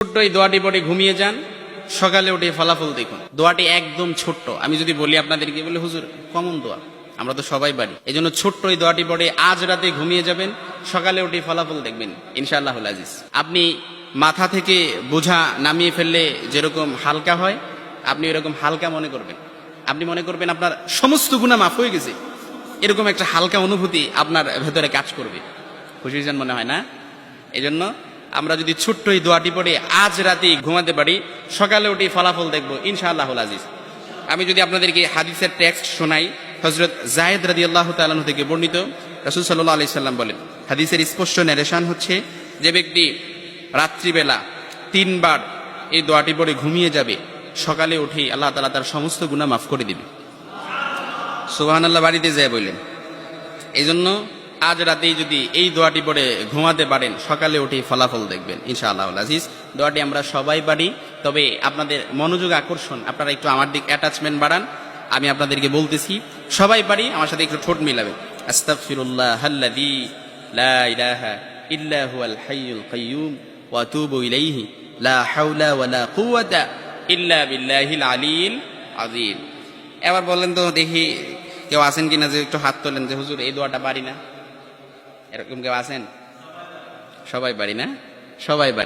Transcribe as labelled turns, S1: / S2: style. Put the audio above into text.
S1: ছোট্ট এই দোয়াটি পড়ে ঘুমিয়ে যান, সকালে উঠে ফলাফল দেখুন। দোয়াটি একদম ছোট্ট, আমি যদি বলি আপনাদেরকে বলে হুজুর কমন দোয়া, আমরা তো সবাই পারি। এই জন্য ছোট্ট এই দোয়াটি পড়ে আজ রাতে ঘুমিয়ে যাবেন, সকালে উঠে ফলাফল দেখবেন ইনশাআল্লাহুল আজিজ। আপনি মাথা থেকে বোঝা নামিয়ে ফেললে যেরকম হালকা হয়, আপনি এরকম হালকা মনে করবেন। আপনি মনে করবেন আপনার সমস্ত গুনাহ মাফ হয়ে গেছে, এরকম একটা হালকা অনুভূতি আপনার ভেতরে কাজ করবে। খুশি হয়েছেন মনে হয় না? এই জন্য আমরা যদি ছোট্ট এই দোয়াটি পড়ে আজ রাতে ঘুমাতে পারি, সকালে উঠে ফলাফল দেখবো ইনশাআল্লাহুল আজিজ। আমি যদি আপনাদেরকে হাদিসের টেক্সট শোনাই, হযরত যায়েদ রাদিয়াল্লাহু তাআলা আনহু থেকে বর্ণিত, রাসূল সাল্লাল্লাহু আলাইহি সাল্লাম বলেন, হাদিসের স্পষ্ট ন্যারেশন হচ্ছে, যে ব্যক্তি রাত্রিবেলা 3 বার এই দোয়াটি পড়ে ঘুমিয়ে যাবে, সকালে উঠে আল্লাহ তাআলা তার সমস্ত গুনাহ মাফ করে দিবে। সুবহানাল্লাহ বাড়িতে যায় বললেন। এই জন্য আজ রাতেই যদি এই দোয়াটি পড়ে ঘুমাতে পারেন, সকালে উঠে ফলাফল দেখবেন ইনশাআল্লাহুল আজিজ। দোয়াটি আমরা সবাই পারি, তবে আপনাদের মনোযোগ আকর্ষণ, আপনারা একটু আমার দিক অ্যাটাচমেন্ট বাড়ান। আমি আপনাদেরকে বলতেছি, সবাই পারি, আমার সাথে একটু ঠোঁট মিলাবেন। আস্তাগফিরুল্লাহাল্লাযী লা ইলাহা ইল্লা হুয়াল হাইয়ুল কাইয়্যুম ওয়া আতুবু ইলাইহি লা হাওলা ওয়ালা কুওয়াতা ইল্লা বিল্লাহিল আলিয়্যিল আযীম। এবার বলেন তো দেখি, কেউ আছেন কিনা যে একটু হাত তোলেন যে হুজুর এই দোয়াটা পারি না? এরকম কেউ আছেন? সবাই পারি না? সবাই পারি।